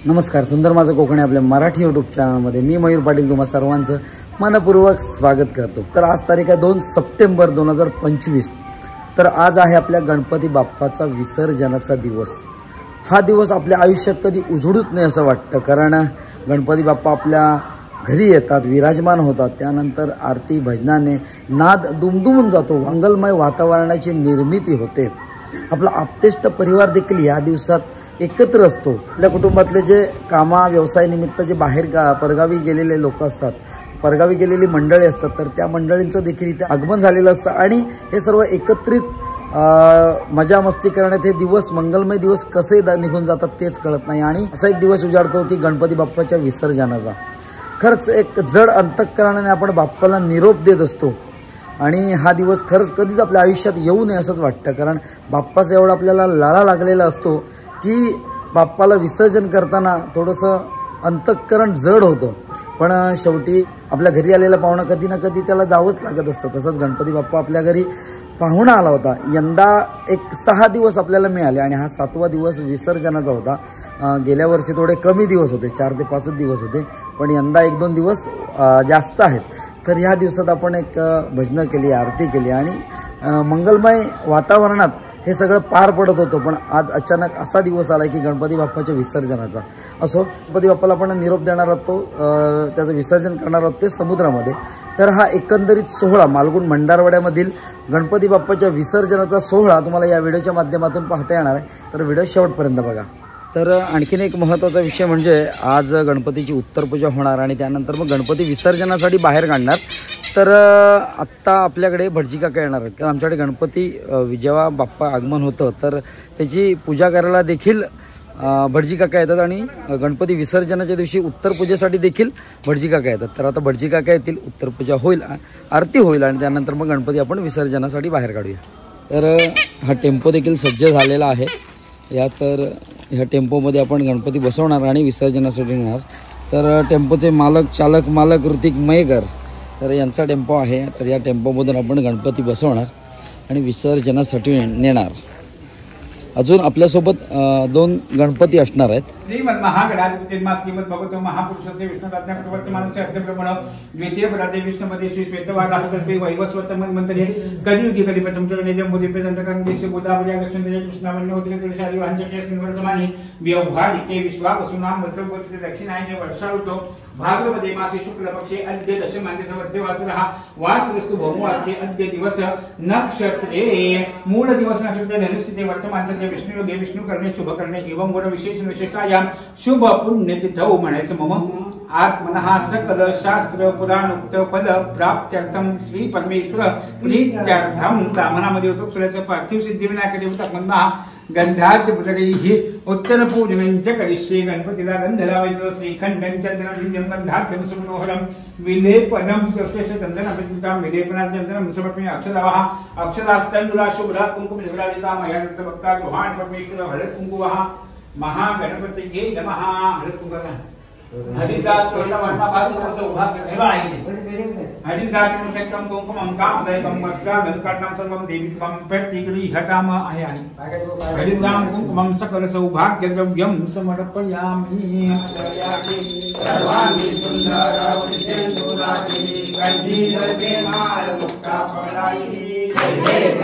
नमस्कार, सुंदर माझं कोकणी आपल्या मराठी यूट्यूब चॅनलमध्ये मी मयूर पाटील तुम्हा सर्वांचं मनपूर्वक स्वागत करतो। तर आज तारीख आहे 2 सप्टेंबर 2025। तर आज आहे आपल्या गणपती बाप्पाचा विसर्जनाचा दिवस। हा दिवस आपल्या आयुष्यात कधी उजळूच नाही असं वाटतं, कारण गणपती बाप्पा आपल्या घरी येतात, विराजमान होतात, त्यानंतर आरती भजनाने नाद दुमदुमून जातो, मंगलमय वातावरणाची निर्मिती होते। आपला आप्तेष्ट परिवार देखील या दिवसात एकत्र असतो। आपल्या कुटुंबातले जे कामा व्यवसाय निमित्त जे बाहेर परगावी गेलेले लोक असतात, परगावी गेलेली मंडळी असतात, तर त्या मंडळींचं देखील इथे आगमन झालेलं असतं आणि हे सर्व एकत्रित मजा मस्ती करण्यात हे दिवस, मंगलमय दिवस कसे निघून जातात तेच कळत नाही। आणि असा एक दिवस उजाडतो की गणपती बाप्पाच्या विसर्जनाचा। खरंच एक जड अंतःकरणाने आपण बाप्पाला निरोप देत असतो आणि हा दिवस खरंच कधीच आपल्या आयुष्यात येऊ नये असंच वाटतं, कारण बाप्पाचा एवढा आपल्याला लाळा लागलेला असतो की बाप्पाला विसर्जन करताना थोडंसं अंतःकरण जड होतं। पण शेवटी आपल्या घरी आलेला पाहुणा कधी ना कधी त्याला जावंच लागत असतं। तसंच गणपती बाप्पा आपल्या घरी पाहुणा आला होता। यंदा एक 6 दिवस आपल्याला मिळाले आणि हा 7वा दिवस विसर्जनाचा होता। गेल्या वर्षी थोडे कमी दिवस होते, 4 ते 5 दिवस होते, पण यंदा 1-2 दिवस जास्त आहेत। तर ह्या दिवसात आपण एक भजनं केली, आरती केली आणि मंगलमय वातावरणात हे सगळं पार पडत होतं। पण आज अचानक असा दिवस आला की गणपती बाप्पाच्या विसर्जनाचा। असो, गणपती बाप्पाला आपण निरोप देणार आहोत, त्याचं विसर्जन करणार आहोत ते समुद्रामध्ये। तर हा एकंदरीत सोहळा मालगुण भंडारवाड्यामधील गणपती बाप्पाच्या विसर्जनाचा सोहळा तुम्हाला या व्हिडिओच्या माध्यमातून पाहता येणार आहे, तर व्हिडिओ शेवटपर्यंत बघा। तर आणखीन एक महत्त्वाचा विषय म्हणजे आज गणपतीची उत्तरपूजा होणार आणि त्यानंतर मग गणपती विसर्जनासाठी बाहेर काढणार। तर आत्ता आपल्याकडे भटजी काका येणार आहेत, कारण आमच्याकडे गणपती जेव्हा बाप्पा आगमन होतं तर त्याची पूजा करायला देखील भटजी काका येतात आणि गणपती विसर्जनाच्या दिवशी उत्तरपूजेसाठी देखील भटजी काका येतात। तर आता भटजी काका येतील, उत्तरपूजा होईल, आरती होईल आणि त्यानंतर मग गणपती आपण विसर्जनासाठी बाहेर काढूया। तर हा टेम्पो देखील सज्ज झालेला आहे तर ह्या टेम्पोमध्ये आपण गणपती बसवणार आणि विसर्जनासाठी नेणार। तर टेम्पोचे चालक मालक ऋतिक मयेकर, तर यांचा टेम्पो आहे। तर या टेम्पोमधून आपण गणपती बसवणार आणि विसर्जनासाठी नेणार। अजून आपल्यासोबत 2 गणपती असणार आहेत। श्रीमद महागणाधिपती श्रीमद भगवतो महापुरुषस्य विष्णुराज्ञावर्तमानस्य अद्यब्रह्मण द्वितीय पदार्थे विष्णुपदे श्री श्वेतवाराहकल्पे वैवस्वतमन्वन्तरे कलियुगे कलिपचमचरणे जम्बूद्वीपे दण्डकारण्यस्य गोदावरी आगच्छन्ते कृष्णावन्योत्रे कृष्णादि वाञ्चकेऽस्मिन् वर्तमाने व्यवहारिके विश्वावसुनां वसवोत्तरे दक्षिणायने वर्षाऋतौ भाद्रपदे मासे शुक्लपक्षे अद्य दशमान्यवर्ध्यवासरः वासरस्तु भौमवासरे अद्य दिवस नक्षत्रे मूल दिवस नक्षत्रे धनुस्थिते वर्तमान विष्णुयोगे विष्णुकर्णे शुभकर्णे एवं गुण विशेष विशेषायाम शुभ पुण्यतिथौ म्हणायचं। मम आत्मनः सकल शास्त्र पुराणोक्त फल प्राप्त्यर्थम श्री परमेश्वर प्रीत्यर्थम ब्राह्मणामध्ये होतो सूर्याचं पार्थिव सिद्धिविनायक देवता मन्ना गंधात पुतरीही उत्तर पूजनंच करिष्ये। गणपतीला गंध लावायचं, श्रीखंडं चंदनं गंधाद्यं सुमनोहरं विलेपनं स्वस्यस्य चंदनाभिषेकं विलेपनं चंदनं समर्पयामि। अक्षदावः अक्षदास्तण्डुला शुभ्रा कुंकुमधुराजिता मया दत्तभक्ता गृहाण परमेश्वर हळद कुंकुमः महागणपतये नमः। हळद कुंकुमः हरिदास स्वर्णवर्णा भास्कर सौभाग्य हरिदास सेक्टम कुंकुमं कामदयकं वस्त्रादंकाटं सर्वं देवीत्वं प्रतिगृह्यताम आहे। हरिदाम कुंकुमं सकल सौभाग्य द्रव्यं समर्पयामि। सर्वांगी सुंदर उज्जैनपुरारी कंठीरते माल मुक्ताफलायी जय देव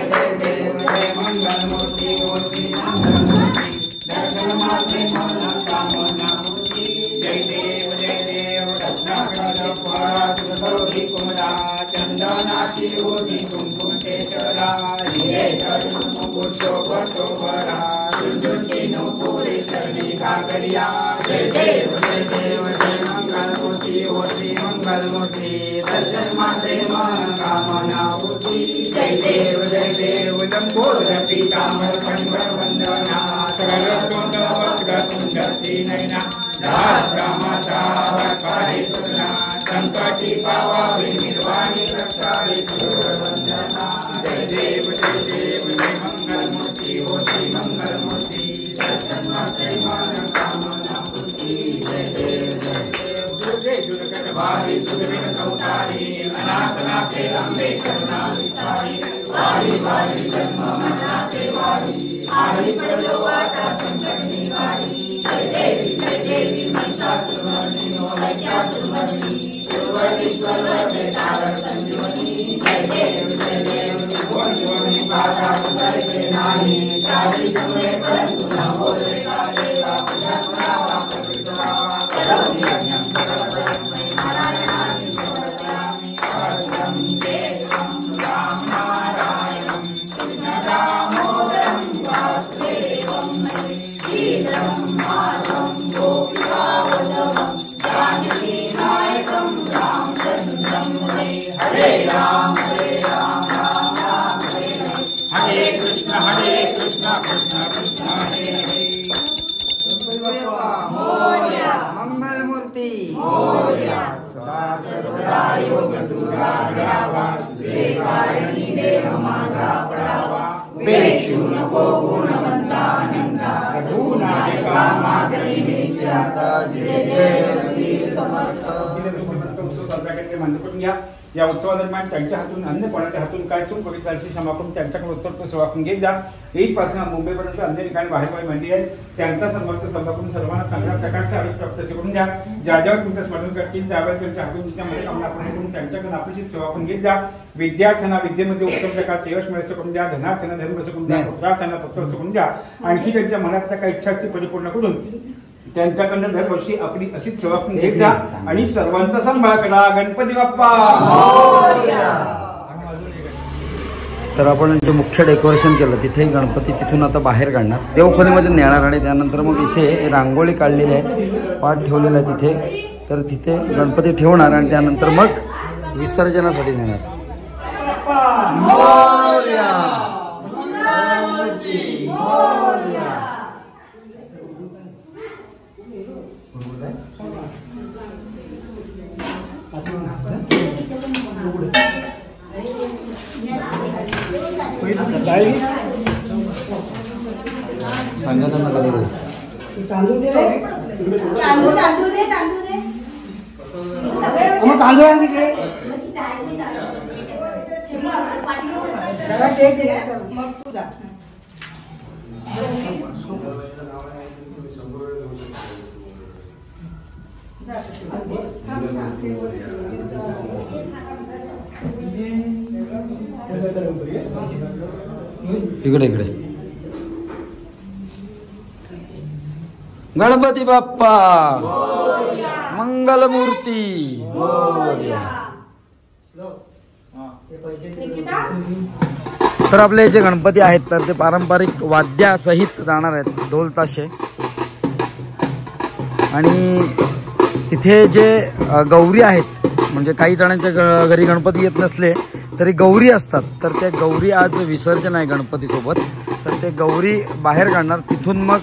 जय मंगलमूर्ति मूर्ति मंगलमूर्ति दर्शन मात्रे मन कामना पूर्ति। जय देव रत्नाकर परागौरी कुमरा चंदनाची ओढी कुंकुम केशरा हिरे चरण मुकुट शोभतोभरा झुंझुंची नूपुरे चरणी घागरिया। जय देव जय मंगलमूर्ति होती मंगलमूर्ति दर्शन मात्रे मन कामना पूर्ति। जय देव लंबोदर पीतांबर खंडर वंदना सरल तुंड वक्र तुंडती नैना माता काही सुना संकटी पावावी निर्वाणी रक्षावी वंदना। जय देव जय मंगलमूर्ति होती मंगलमूर्ति दर्शन मात्रे मन कामना पूर्ति। जय देव दुर्गे दुर्गत भारी दुर्गत संसारी अनाथ नाथे लंबे करुणा विस्तारी वारी वारी जन्म मरणाचे वारी आली पडलो वाटा संकट निवारी। जय देवी मंगलमूर्ती या उत्सवादरम्यान त्यांच्या हातून अन्य कोणाच्या हातून काय चूक करीत त्याची क्षमा करून त्यांच्याकडे उत्तर सेवा करून घेत जा. इथपासून मुंबईपर्यंत अन्य ठिकाणी बाहेर मंडळी आहेत त्यांचा समर्थ सभा करून सर्वांना चांगल्या प्रकारचे आरोग्य प्राप्त करून द्या. ज्या ज्यावर तुमचं स्मरण करतील त्यावेळेस त्यांच्या हातून त्यामध्ये कामना करून त्यांच्याकडून आपली सेवा करून घेत जा. विद्यार्थ्यांना विद्येमध्ये उत्तम प्रकारचे यश मिळायचं करून द्या. धनार्थ्यांना धर्म करून द्या. पुत्रार्थ्यांना पुत्र करून द्या. आणखी त्यांच्या मनातल्या काही इच्छा ती परिपूर्ण करून त्यांच्याकडनं दरवर्षी आपली अशीच सेवा करून घेत जा आणि सर्वांचा सांभाळ करा. गणपती बाप्पा. तर आपण जे मुख्य डेकोरेशन केलं तिथे गणपती तिथून आता बाहेर काढणार, देवखोलीमध्ये नेणार आणि त्यानंतर मग इथे रांगोळी काढलेली आहे, पाट ठेवलेला आहे तिथे. तर तिथे गणपती ठेवणार आणि त्यानंतर मग विसर्जनासाठी नेणार. सांगा त्यांना कधी तांदूळ दे तांदूळ तांदूळ दे तांदूळ दे मग तांदूळ आणि तिकडे मग तू जा. इकडे इकडे. गणपती बाप्पा मंगलमूर्ती. तर आपले जे गणपती आहेत तर ते पारंपरिक वाद्यासहित जाणार आहेत, ढोल ताशे. आणि तिथे जे गौरी आहेत, म्हणजे काही जणांच्या घरी गणपती येत नसले तरी गौरी असतात, तर त्या गौरी आज विसर्जन आहे गणपतीसोबत. तर ते गौरी बाहेर काढणार, तिथून मग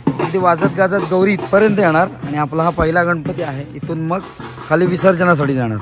अगदी वाजत गाजत गौरी इथपर्यंत येणार आणि आपला हा पहिला गणपती आहे. इथून मग खाली विसर्जनासाठी जाणार.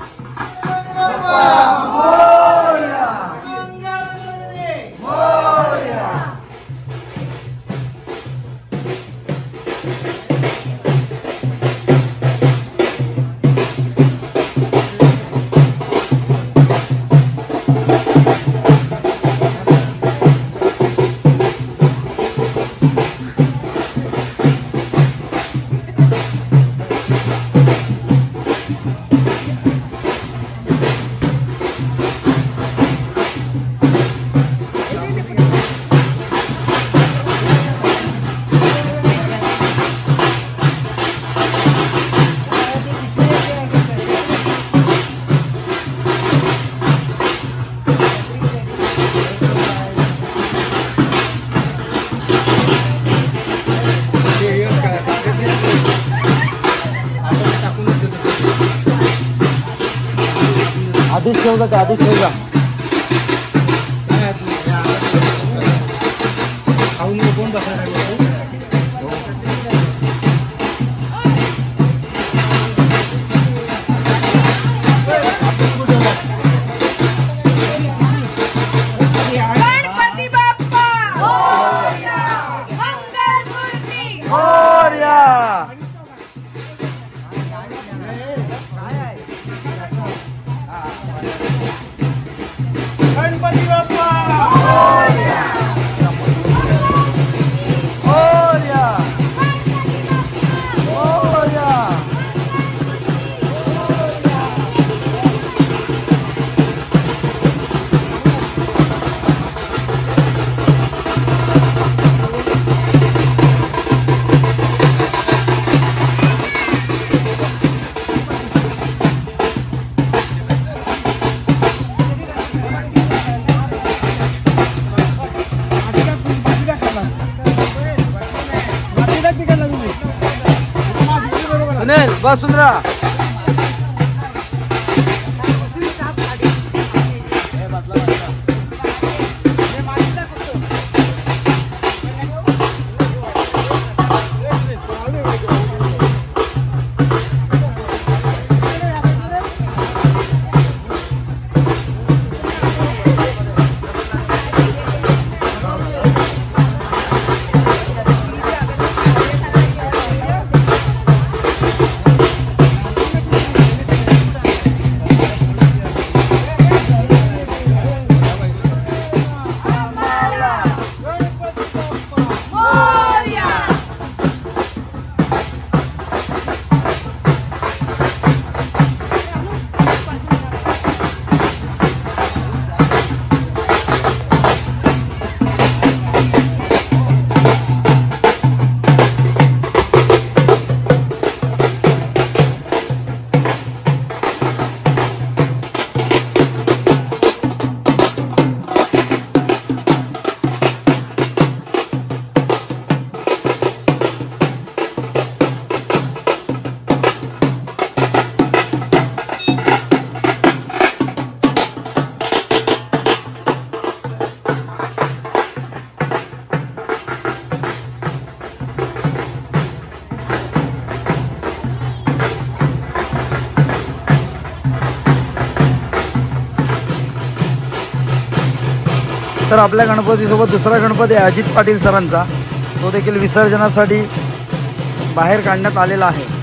आधीच ठेवू का? आधीच ठेवू का? कोण बसणार आहे? गणपती बाप्पा मंगलमूर्ती. अनिल वसुंधरा तर आपल्या गणपतीसोबत दुसरा गणपती आहे अजित पाटील सरांचा, तो देखील विसर्जनासाठी बाहेर काढण्यात आलेला आहे.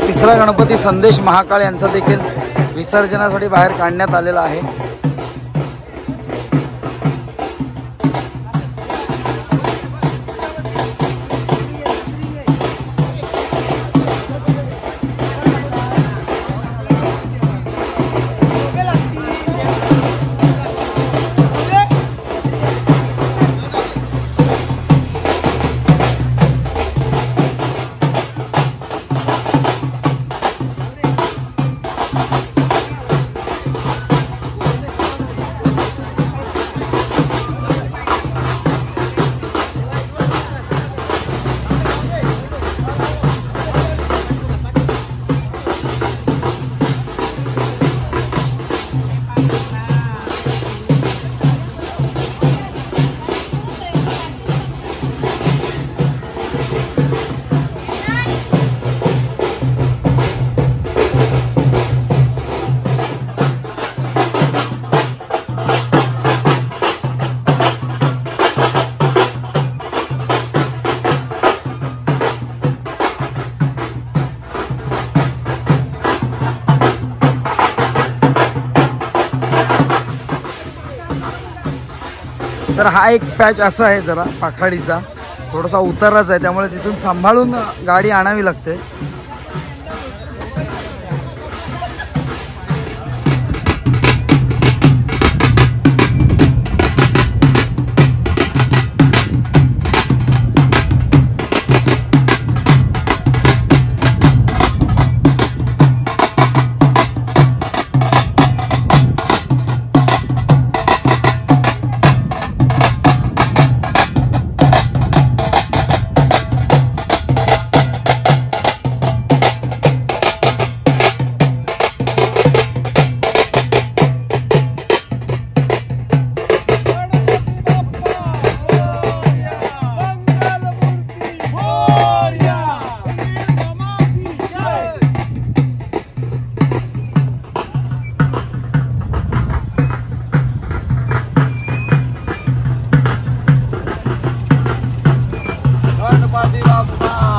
तिसरा गणपती संदेश महाकाळ यांचा देखील विसर्जनासाठी बाहेर काढण्यात आलेला आहे. तर हा एक पॅच असा आहे जरा पाखाडीचा, थोडासा उताराच आहे, त्यामुळे तिथून सांभाळून गाडी आणावी लागते.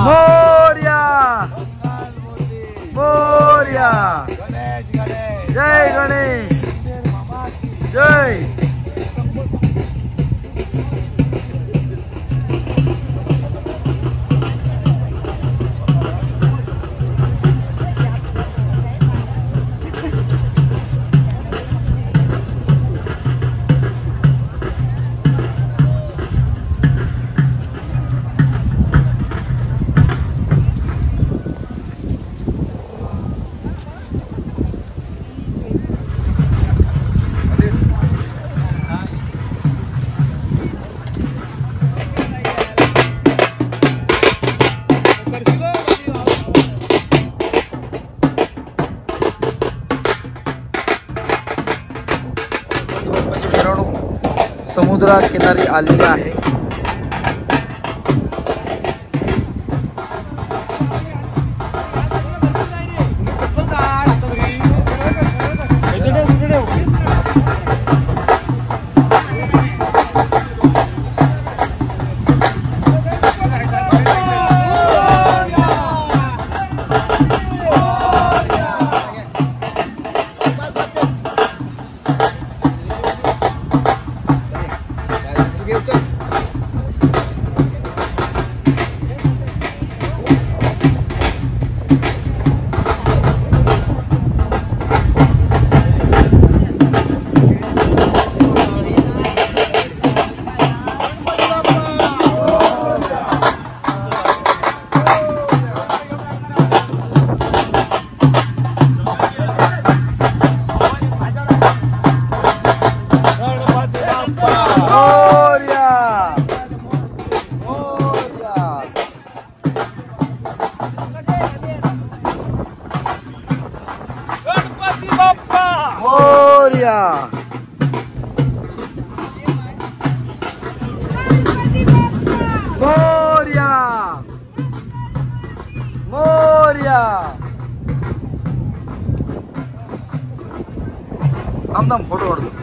मोरया मोरया जय गणेश जय समुद्रा किनारी आलेले आहे. थांब फोटो काढतो.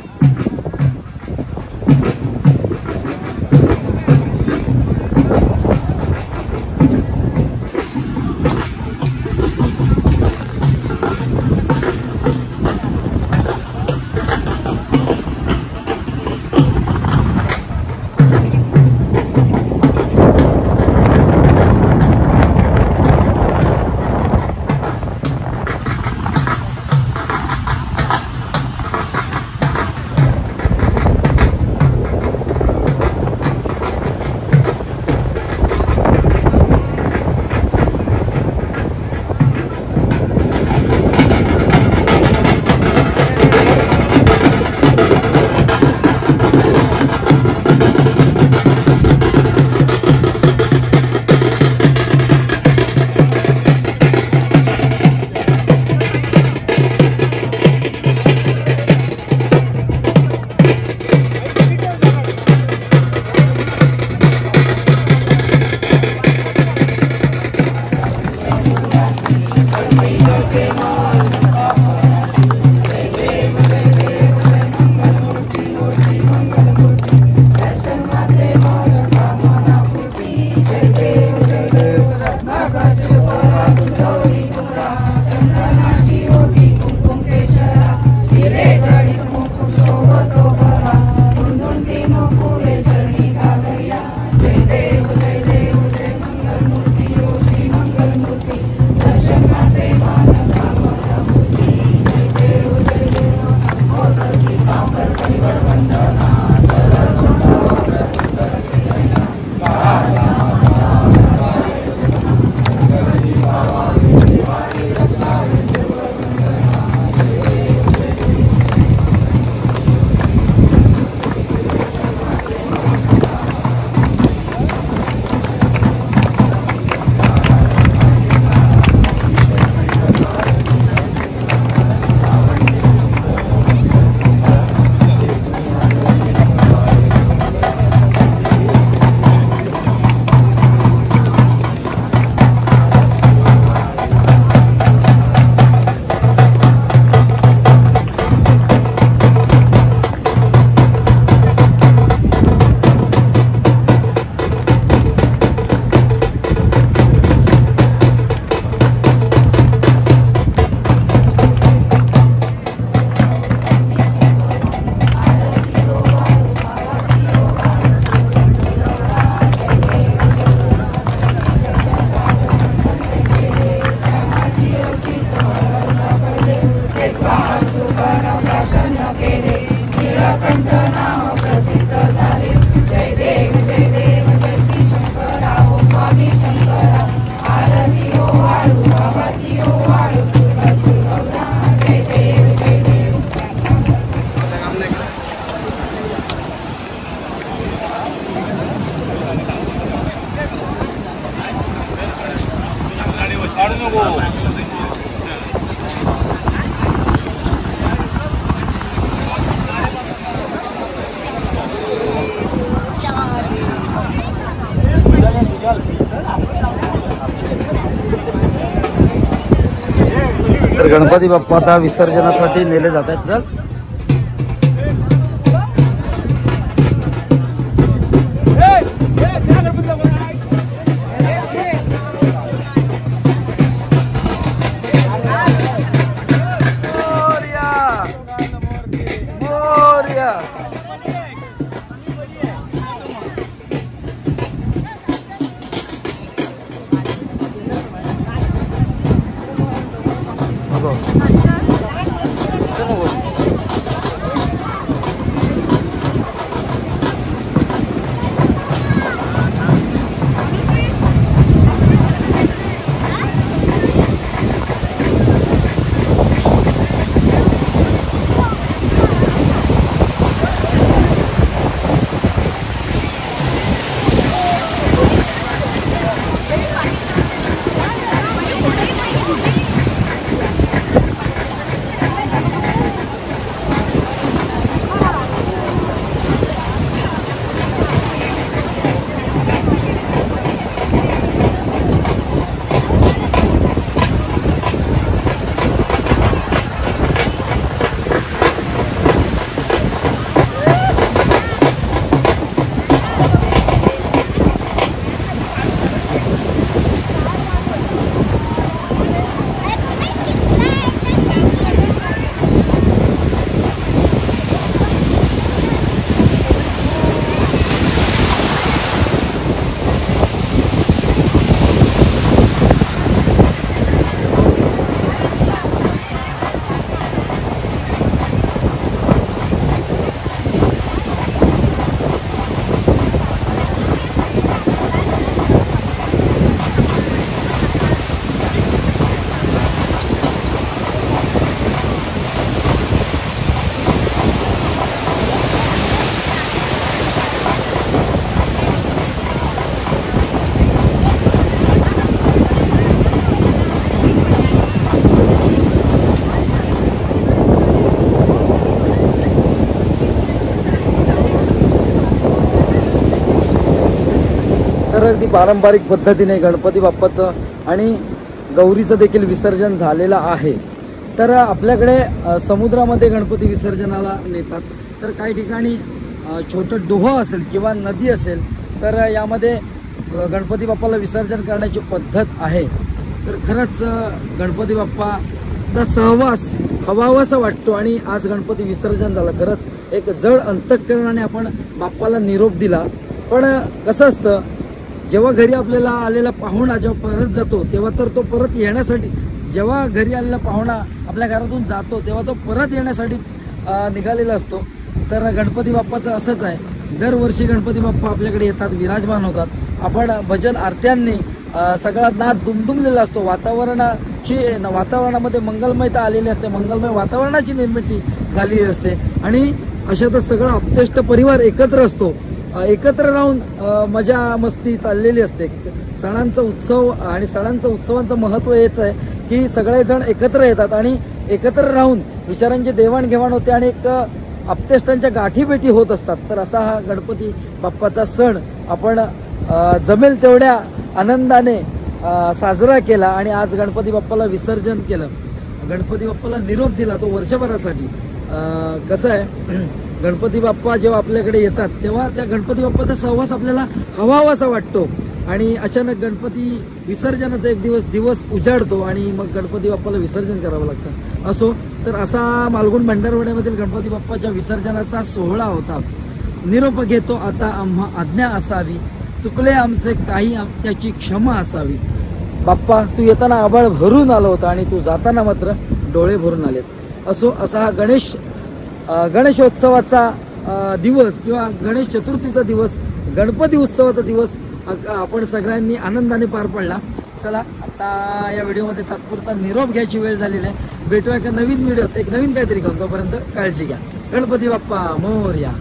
तर गणपती बाप्पा आता विसर्जनासाठी नेले जात आहेत. चल तर अगदी पारंपरिक पद्धतीने गणपती बाप्पाचं आणि गौरीचं देखील विसर्जन झालेलं आहे. तर आपल्याकडे समुद्रामध्ये गणपती विसर्जनाला नेतात. तर काही ठिकाणी छोटं डोह असेल किंवा नदी असेल तर यामध्ये गणपती बाप्पाला विसर्जन करण्याची पद्धत आहे. तर खरंच गणपती बाप्पाचा सहवास हवावासा वाटतो आणि आज गणपती विसर्जन झालं. खरंच एक जड अंतःकरणाने आपण बाप्पाला निरोप दिला. पण कसं असतं, जेव्हा घरी आपल्याला आलेला पाहुणा जेव्हा परत जातो तेव्हा तर तो परत येण्यासाठी, जेव्हा घरी आलेला पाहुणा आपल्या घरातून जातो तेव्हा तो परत येण्यासाठीच निघालेला असतो. तर गणपती बाप्पाचं असंच आहे. दरवर्षी गणपती बाप्पा आपल्याकडे येतात, विराजमान होतात. आपण भजन आरत्यांनी सगळा नाद दुमदुमलेला असतो. वातावरणामध्ये मंगलमयता आलेली असते, मंगलमय वातावरणाची निर्मिती झालेली असते आणि अशातच सगळा अपतेष्ट परिवार एकत्र असतो. एकत्र राहून मजा मस्ती चाललेली असते. सणांचा उत्सव आणि सणांचं उत्सवांचं महत्त्व हेच आहे की सगळेजण एकत्र येतात आणि एकत्र राहून विचारांची देवाणघेवाण होते आणि एक अपतेष्टांच्या गाठीभेटी होत असतात. तर असा हा गणपती बाप्पाचा सण आपण जमेल तेवढ्या आनंदाने साजरा केला आणि आज गणपती बाप्पाला विसर्जन केलं. गणपती बाप्पाला निरोप दिला तो वर्षभरासाठी. कसं आहे, गणपती बाप्पा जेव्हा आपल्याकडे येतात तेव्हा त्या गणपती बाप्पाचा सहवास आपल्याला हवावासा वाटतो आणि अचानक गणपती विसर्जनाचा एक दिवस उजाडतो आणि मग गणपती बाप्पाला विसर्जन करावं लागतं. असो, तर असा मालगुण भंडारवाड्यामधील गणपती बाप्पाच्या विसर्जनाचा सोहळा होता. निरोप घेतो आता आम्हा आज्ञा असावी, चुकले आमचे काही त्याची क्षमा असावी. बाप्पा, तू येताना आभाळ भरून आलं होतं आणि तू जाताना मात्र डोळे भरून आलेत. असो, असा हा गणेशोत्सवाचा दिवस किंवा गणेश चतुर्थीचा दिवस, गणपती उत्सवाचा दिवस आपण सगळ्यांनी आनंदाने पार पडला. चला, आता या व्हिडिओमध्ये तात्पुरता निरोप घ्यायची वेळ झालेली आहे. भेटूया एका नवीन व्हिडिओत एक नवीन काहीतरी घेऊन. तोपर्यंत काळजी घ्या. गणपती बाप्पा मोरया.